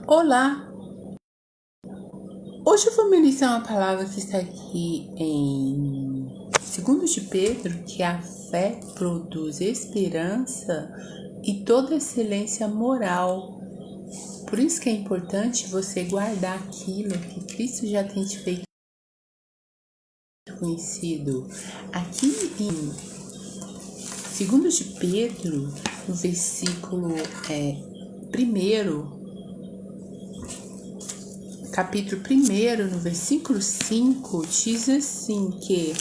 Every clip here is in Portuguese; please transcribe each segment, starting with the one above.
Olá! Hoje eu vou ministrar uma palavra que está aqui em 2 de Pedro, que a fé produz esperança e toda excelência moral. Por isso que é importante você guardar aquilo que Cristo já tem te feito conhecido. Aqui em 2 de Pedro, no versículo 1, capítulo 1, no versículo 5, diz assim que: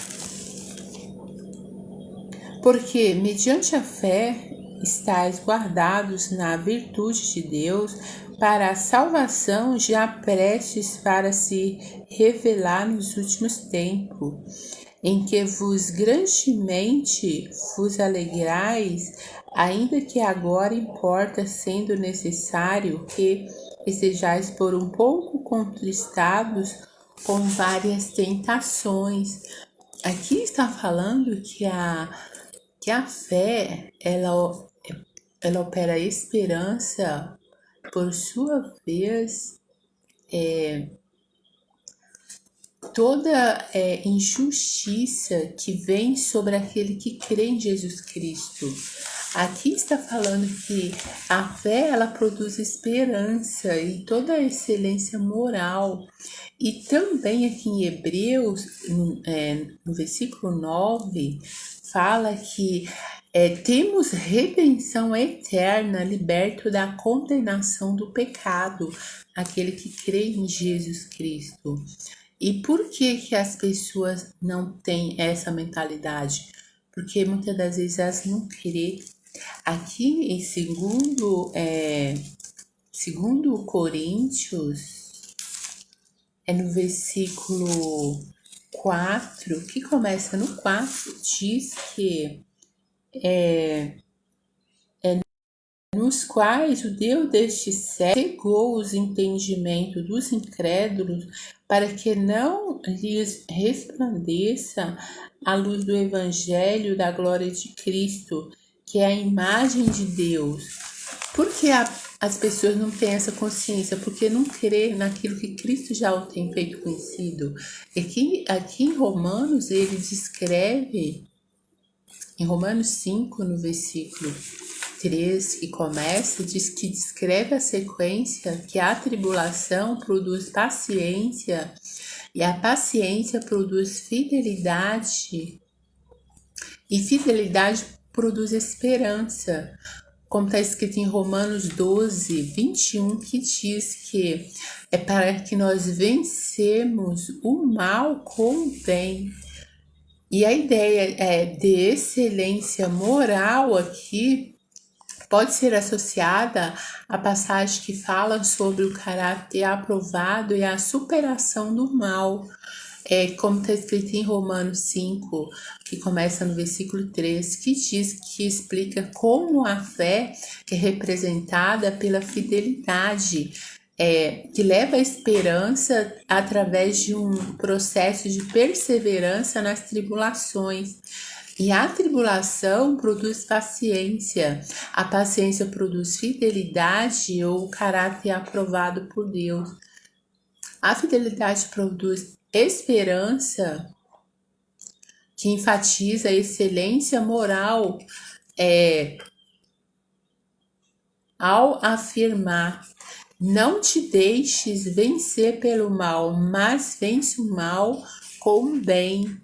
porque mediante a fé estáis guardados na virtude de Deus para a salvação já prestes para se revelar nos últimos tempos, em que vos grandemente vos alegrais, ainda que agora importa, sendo necessário que estejais por um pouco contristados com várias tentações. Aqui está falando que a fé, ela opera a esperança, por sua vez, toda injustiça que vem sobre aquele que crê em Jesus Cristo. Aqui está falando que a fé, ela produz esperança e toda a excelência moral. E também aqui em Hebreus, no versículo 9, fala que temos redenção eterna, liberto da condenação do pecado, aquele que crê em Jesus Cristo. E por que as pessoas não têm essa mentalidade? Porque muitas das vezes elas não creem. Aqui em segundo Coríntios, no versículo 4, que começa no 4, diz que nos quais o Deus deste século cegou os entendimentos dos incrédulos, para que não lhes resplandeça a luz do Evangelho da glória de Cristo, que é a imagem de Deus. Por que as pessoas não têm essa consciência? Porque não crê naquilo que Cristo já o tem feito conhecido. Aqui em Romanos, ele descreve, em Romanos 5, no versículo 3, que começa, diz que descreve a sequência que a tribulação produz paciência e a paciência produz fidelidade e fidelidade produz esperança, como está escrito em Romanos 12, 21, que diz que é para que nós vencemos o mal com o bem. E a ideia de excelência moral aqui pode ser associada à passagem que fala sobre o caráter aprovado e a superação do mal, como está escrito em Romanos 5, que começa no versículo 3, que explica como a fé que é representada pela fidelidade, que leva a esperança através de um processo de perseverança nas tribulações. E a tribulação produz paciência, a paciência produz fidelidade ou caráter aprovado por Deus. A fidelidade produz esperança, que enfatiza a excelência moral, ao afirmar: não te deixes vencer pelo mal, mas vence o mal com o bem.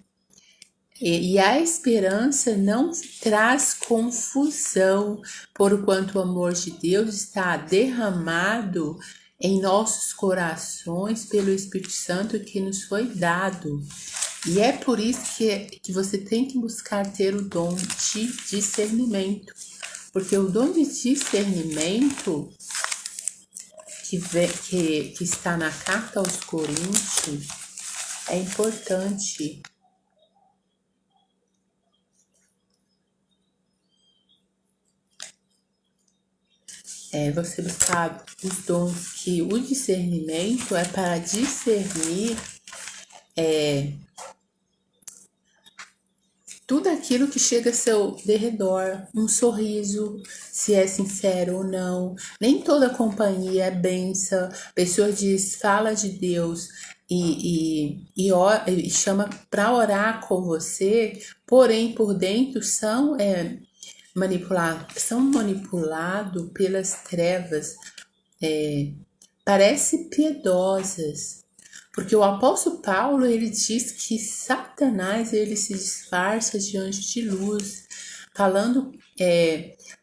E a esperança não traz confusão, porquanto o amor de Deus está derramado em nossos corações pelo Espírito Santo que nos foi dado. E é por isso que você tem que buscar ter o dom de discernimento, porque o dom de discernimento que está na carta aos Coríntios é importante. Você buscar os dons, que o discernimento é para discernir tudo aquilo que chega a seu derredor, um sorriso, se é sincero ou não. Nem toda companhia é benção. A pessoa diz, fala de Deus e chama para orar com você, porém por dentro são manipulados pelas trevas, parece piedosas, porque o apóstolo Paulo, ele diz que Satanás, ele se disfarça de anjo de luz, falando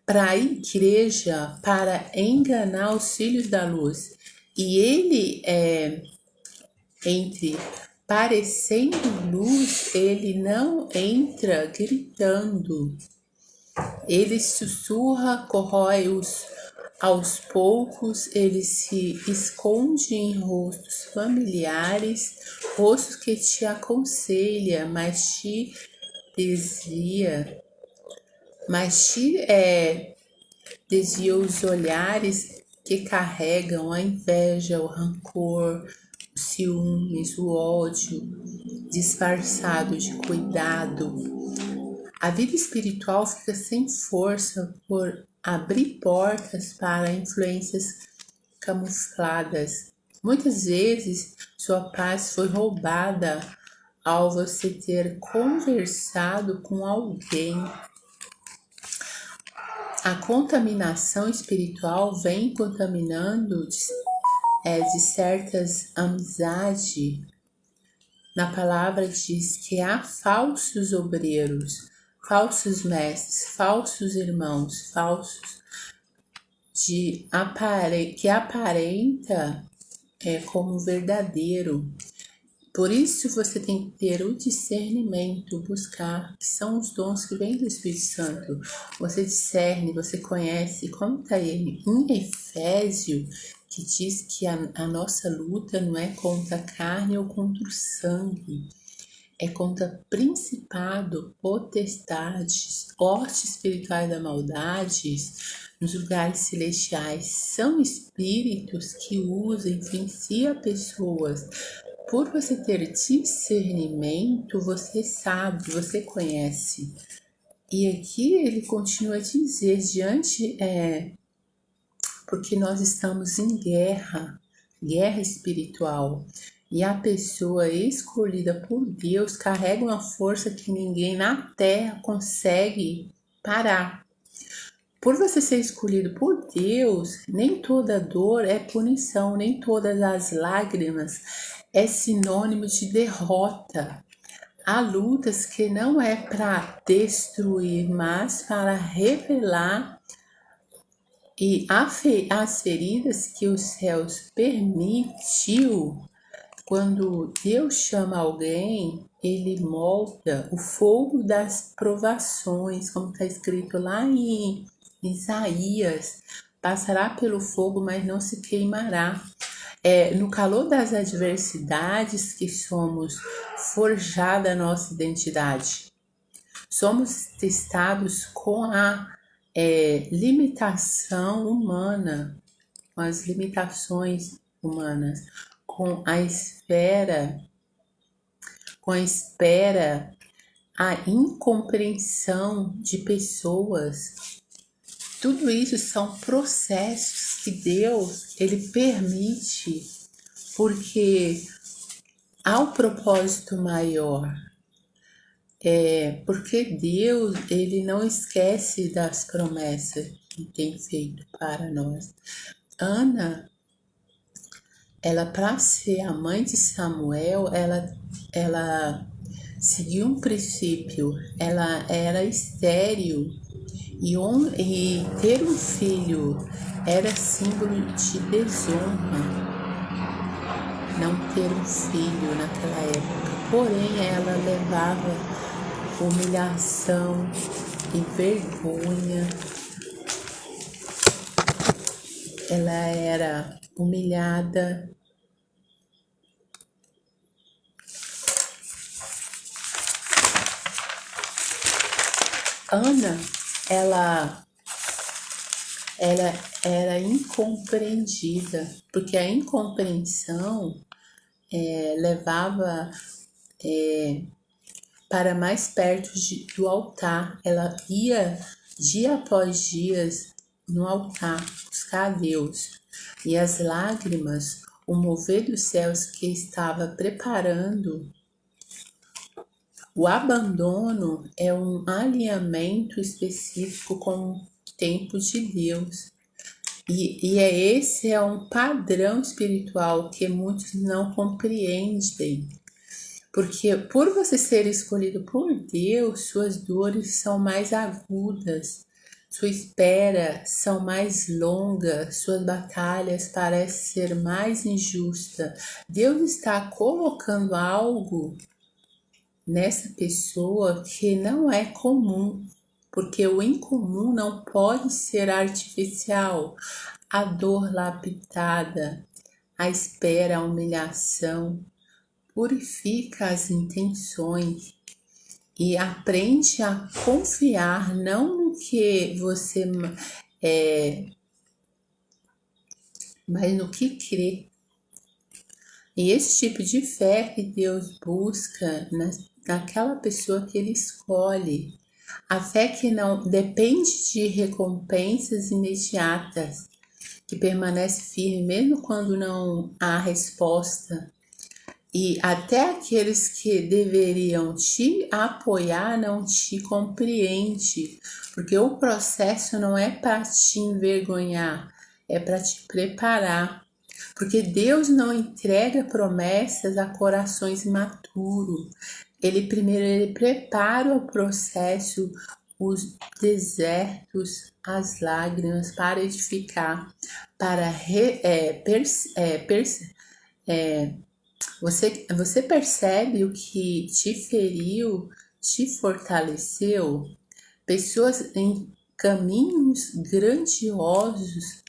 para a igreja, para enganar os filhos da luz. E ele, entre parecendo luz, ele não entra gritando. Ele sussurra, corrói aos poucos, ele se esconde em rostos familiares, rostos que te aconselha, desvia os olhares que carregam a inveja, o rancor, os ciúmes, o ódio, disfarçado de cuidado. A vida espiritual fica sem força por abrir portas para influências camufladas. Muitas vezes sua paz foi roubada ao você ter conversado com alguém. A contaminação espiritual vem contaminando de certas amizades. Na palavra diz que há falsos obreiros, falsos mestres, falsos irmãos, falsos que aparenta como verdadeiro. Por isso você tem que ter o discernimento, buscar, que são os dons que vêm do Espírito Santo. Você discerne, você conhece, como está em Efésio, que diz que a nossa luta não é contra a carne ou contra o sangue, é contra principado, potestades, hostes espirituais da maldade nos lugares celestiais. São espíritos que usam, influenciam pessoas. Por você ter discernimento, você sabe, você conhece. E aqui ele continua a dizer, porque nós estamos em guerra espiritual. E a pessoa escolhida por Deus carrega uma força que ninguém na terra consegue parar. Por você ser escolhido por Deus, nem toda dor é punição, nem todas as lágrimas é sinônimo de derrota. Há lutas que não é para destruir, mas para revelar, e as feridas que os céus permitiu. Quando Deus chama alguém, ele molda o fogo das provações, como está escrito lá em Isaías, passará pelo fogo, mas não se queimará. No calor das adversidades que somos forjada a nossa identidade. Somos testados com a limitação humana, com as limitações humanas, com a espera, a incompreensão de pessoas. Tudo isso são processos que Deus, ele permite, porque há um propósito maior. Porque Deus, ele não esquece das promessas que tem feito para nós. Ana, ela, para ser a mãe de Samuel, ela seguiu um princípio. Ela era estéril e ter um filho era símbolo de desonra. Não ter um filho naquela época. Porém, ela levava humilhação e vergonha. Ela era humilhada. Ana, ela era incompreendida, porque a incompreensão levava para mais perto do altar. Ela ia dia após dia no altar buscar a Deus. E as lágrimas, o mover dos céus que estava preparando o abandono é um alinhamento específico com o tempo de Deus. Esse é um padrão espiritual que muitos não compreendem. Porque por você ser escolhido por Deus, suas dores são mais agudas, sua espera são mais longas, suas batalhas parecem ser mais injustas. Deus está colocando algo nessa pessoa que não é comum, porque o incomum não pode ser artificial. A dor lapidada, a espera, a humilhação, purifica as intenções e aprende a confiar não no que você mas no que crê. E esse tipo de fé que Deus busca naquela pessoa que Ele escolhe. A fé que não depende de recompensas imediatas, que permanece firme mesmo quando não há resposta. E até aqueles que deveriam te apoiar não te compreende, porque o processo não é para te envergonhar, é para te preparar. Porque Deus não entrega promessas a corações imaturos. Ele prepara o processo, os desertos, as lágrimas para edificar, para você percebe o que te feriu, te fortaleceu? Pessoas em caminhos grandiosos,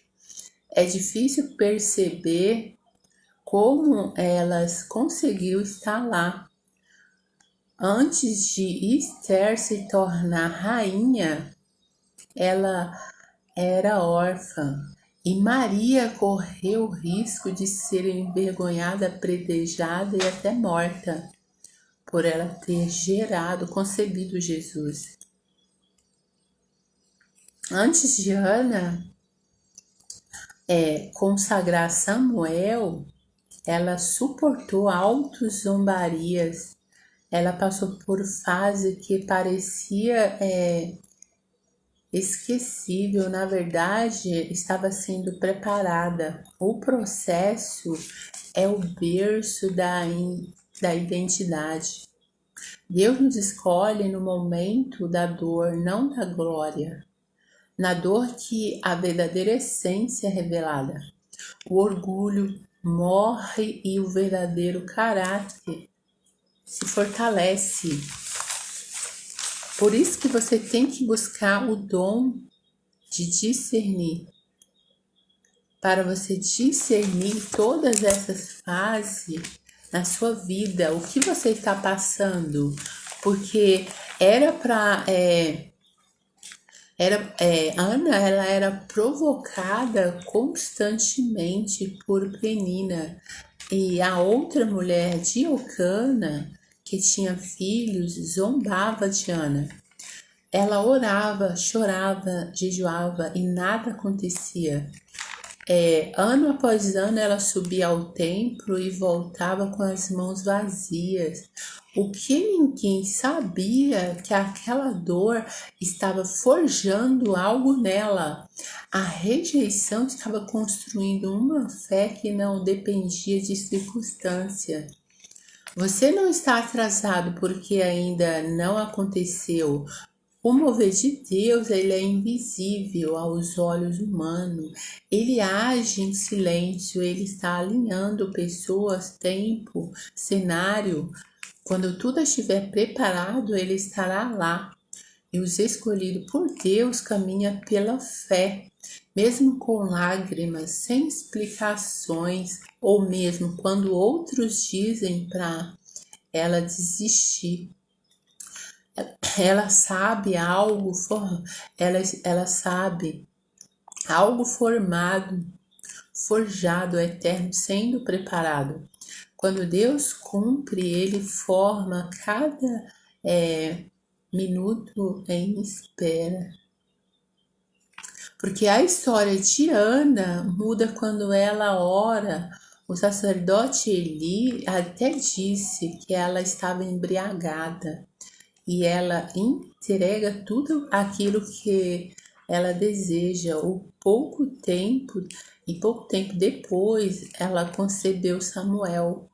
é difícil perceber como elas conseguiram estar lá. Antes de Esther se tornar rainha, ela era órfã. E Maria correu o risco de ser envergonhada, apedrejada e até morta, por ela ter concebido Jesus. Antes de Ana consagrar Samuel, ela suportou altas zombarias. Ela passou por fase que parecia esquecível, na verdade, estava sendo preparada. O processo é o berço da identidade. Deus nos escolhe no momento da dor, não da glória. Na dor que a verdadeira essência é revelada. O orgulho morre e o verdadeiro caráter se fortalece. Por isso que você tem que buscar o dom de discernir. Para você discernir todas essas fases na sua vida, o que você está passando. Porque Ana, ela era provocada constantemente por Penina. E a outra mulher, Diocana, que tinha filhos, zombava de Ana. Ela orava, chorava, jejuava e nada acontecia. Ano após ano ela subia ao templo e voltava com as mãos vazias. O que ninguém sabia que aquela dor estava forjando algo nela. A rejeição estava construindo uma fé que não dependia de circunstância. Você não está atrasado porque ainda não aconteceu. O mover de Deus, ele é invisível aos olhos humanos. Ele age em silêncio, ele está alinhando pessoas, tempo, cenário. Quando tudo estiver preparado, ele estará lá. E os escolhidos por Deus caminham pela fé, mesmo com lágrimas, sem explicações, ou mesmo quando outros dizem para ela desistir. Ela sabe ela sabe algo formado, forjado, eterno, sendo preparado. Quando Deus cumpre, Ele forma cada minuto em espera. Porque a história de Ana muda quando ela ora. O sacerdote Eli até disse que ela estava embriagada e ela entrega tudo aquilo que ela deseja. Pouco tempo depois, ela concebeu Samuel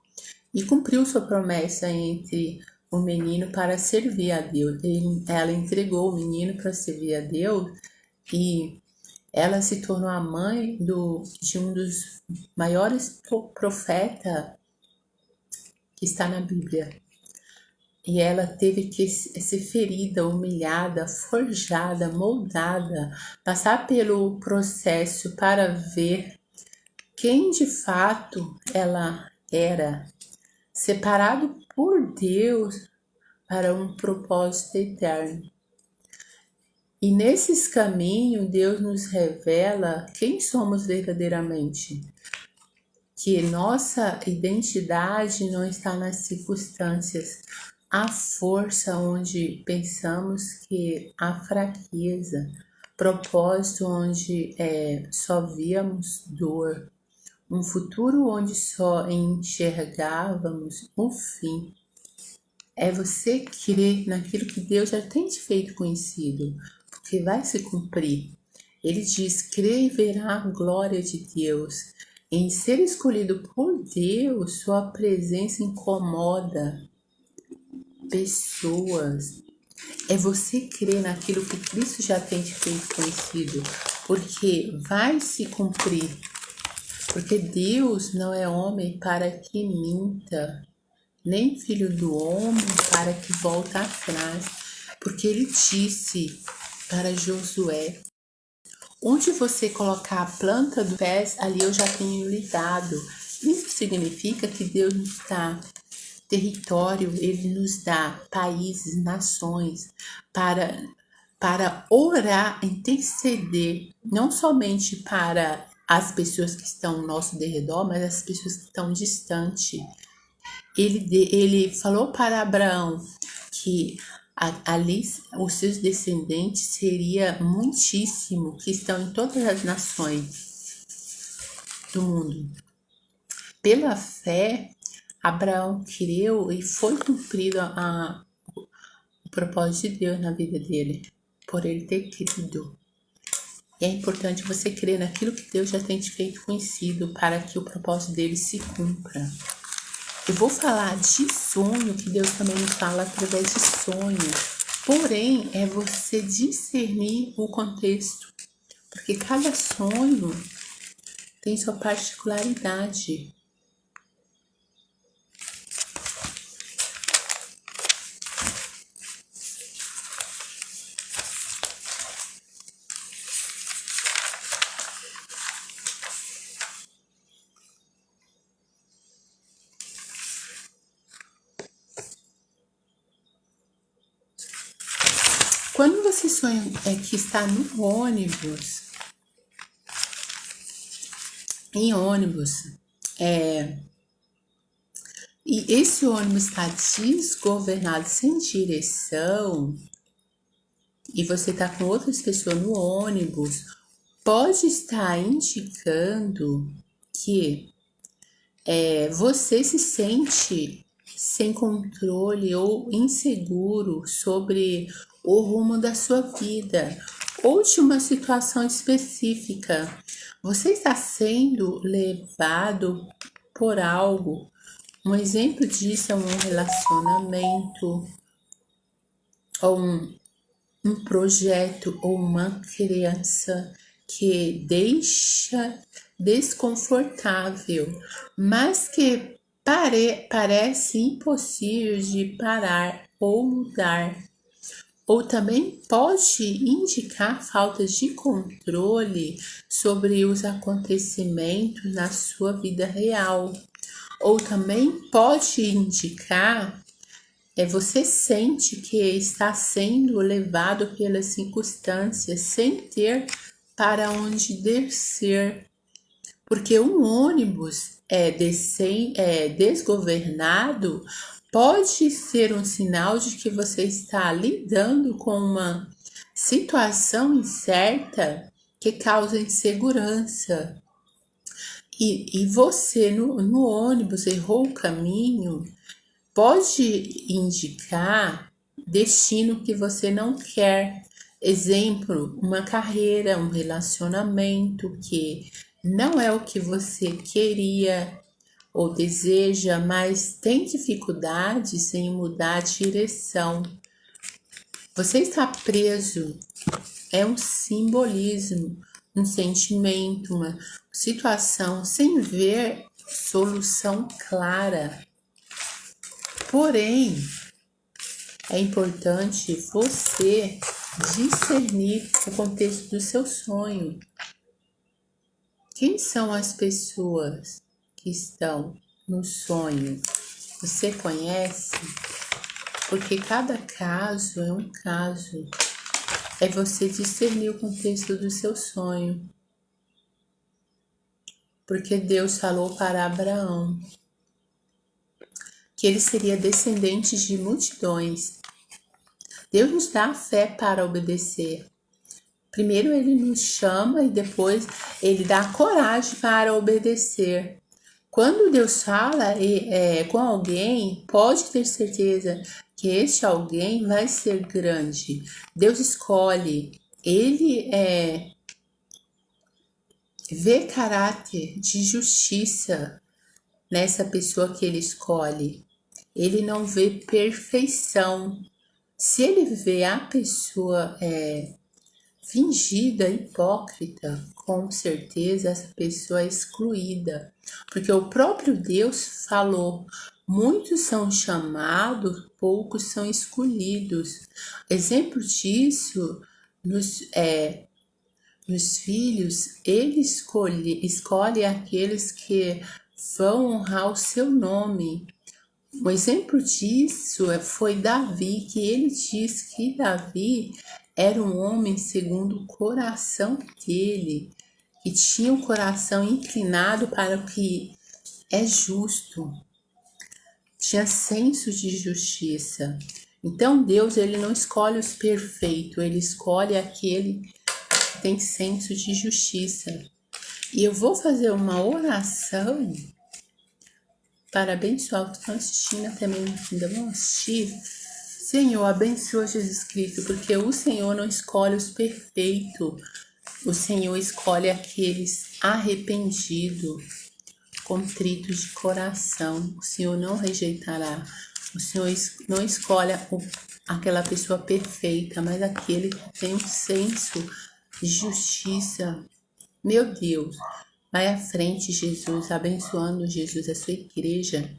e cumpriu sua promessa entre o menino para servir a Deus. Ela entregou o menino para servir a Deus e ela se tornou a mãe de um dos maiores profetas que está na Bíblia. E ela teve que ser ferida, humilhada, forjada, moldada, passar pelo processo para ver quem de fato ela era, separado por Deus para um propósito eterno. E nesses caminhos, Deus nos revela quem somos verdadeiramente. Que nossa identidade não está nas circunstâncias, a força onde pensamos que há fraqueza, propósito onde só víamos dor, um futuro onde só enxergávamos o fim. É você crer naquilo que Deus já tem te feito conhecido, porque vai se cumprir. Ele diz: crê e verá a glória de Deus. Em ser escolhido por Deus, sua presença incomoda pessoas. É você crer naquilo que Cristo já tem te feito conhecido, porque vai se cumprir. Porque Deus não é homem para que minta, nem filho do homem para que volte atrás. Porque ele disse para Josué: onde você colocar a planta dos pés, ali eu já tenho lhe dado. Isso significa que Deus nos dá território, Ele nos dá países, nações, para orar, interceder, não somente para as pessoas que estão ao nosso derredor, mas as pessoas que estão distantes. Ele falou para Abraão que ali os seus descendentes seria muitíssimo, que estão em todas as nações do mundo. Pela fé, Abraão creu e foi cumprido o propósito de Deus na vida dele, por ele ter crido. E é importante você crer naquilo que Deus já tem te feito conhecido para que o propósito dele se cumpra. Eu vou falar de sonho, que Deus também nos fala através de sonho. Porém, é você discernir o contexto, porque cada sonho tem sua particularidade. Quando você sonha que está no ônibus, em ônibus, e esse ônibus está desgovernado, sem direção, e você está com outras pessoas no ônibus, pode estar indicando que você se sente sem controle ou inseguro sobre o rumo da sua vida ou de uma situação específica. Você está sendo levado por algo. Um exemplo disso é um relacionamento, ou um projeto, ou uma criança que deixa desconfortável, mas que parece impossível de parar ou mudar. Ou também pode indicar falta de controle sobre os acontecimentos na sua vida real. Ou também pode indicar você sente que está sendo levado pelas circunstâncias sem ter para onde descer. Porque um ônibus desgovernado pode ser um sinal de que você está lidando com uma situação incerta que causa insegurança. E você no ônibus errou o caminho, pode indicar destino que você não quer. Exemplo, uma carreira, um relacionamento que não é o que você queria ou deseja, mas tem dificuldades em mudar a direção. Você está preso, é um simbolismo, um sentimento, uma situação sem ver solução clara. Porém, é importante você discernir o contexto do seu sonho. Quem são as pessoas que estão no sonho? Você conhece? Porque cada caso é um caso. É você discernir o contexto do seu sonho. Porque Deus falou para Abraão que ele seria descendente de multidões. Deus nos dá a fé para obedecer. Primeiro ele nos chama e depois ele dá coragem para obedecer. Quando Deus fala com alguém, pode ter certeza que este alguém vai ser grande. Deus escolhe. Ele vê caráter de justiça nessa pessoa que ele escolhe. Ele não vê perfeição. Se ele vê a pessoa fingida, hipócrita, com certeza essa pessoa é excluída. Porque o próprio Deus falou: muitos são chamados, poucos são escolhidos. Exemplo disso, nos filhos, ele escolhe aqueles que vão honrar o seu nome. Um exemplo disso foi Davi, que ele diz que Davi era um homem segundo o coração dele, que tinha o coração inclinado para o que é justo, tinha senso de justiça. Então Deus, ele não escolhe os perfeitos, ele escolhe aquele que tem senso de justiça. E eu vou fazer uma oração para abençoar os que estão assistindo, também ainda vão assistir. Senhor, abençoa Jesus Cristo, porque o Senhor não escolhe os perfeitos, o Senhor escolhe aqueles arrependidos, contritos de coração. O Senhor não rejeitará, o Senhor não escolhe aquela pessoa perfeita, mas aquele que tem um senso de justiça. Meu Deus, vai à frente, Jesus, abençoando, Jesus, a sua igreja,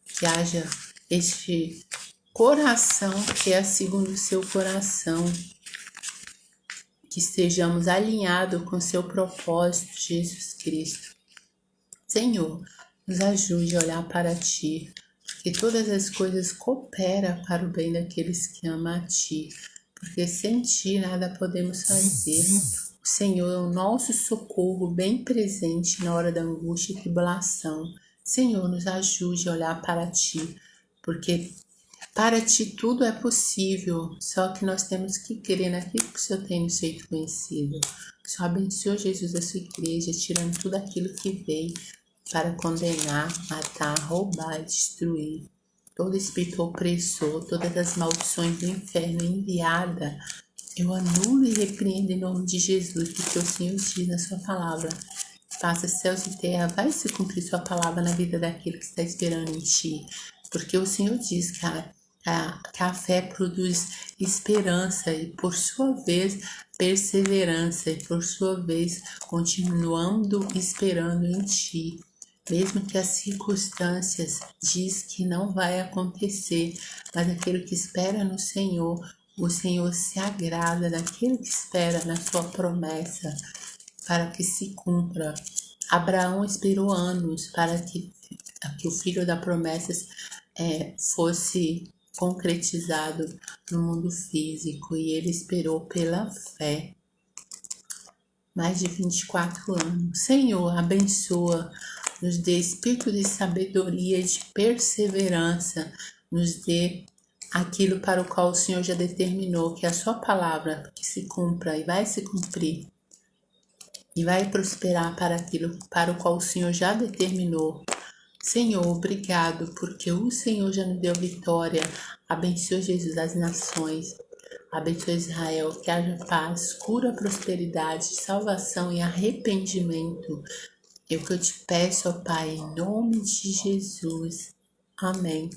que haja este coração que é segundo o seu coração, que estejamos alinhados com seu propósito, Jesus Cristo. Senhor, nos ajude a olhar para Ti, que todas as coisas cooperam para o bem daqueles que amam a Ti, porque sem Ti nada podemos fazer. O Senhor é o nosso socorro bem presente na hora da angústia e tribulação. Senhor, nos ajude a olhar para Ti, porque para Ti tudo é possível, só que nós temos que crer naquilo que o Senhor tem nos feito conhecido. O Senhor abençoe, Jesus, a sua igreja, tirando tudo aquilo que veio para condenar, matar, roubar e destruir. Todo espírito opressor, todas as maldições do inferno enviada, eu anulo e repreendo em nome de Jesus, porque o Senhor diz na sua palavra: passa céus e terra, vai se cumprir sua palavra na vida daquele que está esperando em Ti. Porque o Senhor diz que a fé produz esperança e, por sua vez, perseverança e, por sua vez, continuando esperando em Ti. Mesmo que as circunstâncias diz que não vai acontecer, mas aquele que espera no Senhor, o Senhor se agrada daquele que espera na sua promessa para que se cumpra. Abraão esperou anos para que o filho da promessa fosse concretizado no mundo físico, e ele esperou pela fé. Mais de 24 anos. Senhor, abençoa, nos dê espírito de sabedoria e de perseverança nos dê aquilo para o qual o Senhor já determinou, que é a sua palavra que se cumpra e vai se cumprir e vai prosperar para aquilo para o qual o Senhor já determinou. Senhor, obrigado, porque o Senhor já nos deu vitória. Abençoe, Jesus, as nações. Abençoe Israel, que haja paz, cura, prosperidade, salvação e arrependimento. É o que eu te peço, ó Pai, em nome de Jesus. Amém.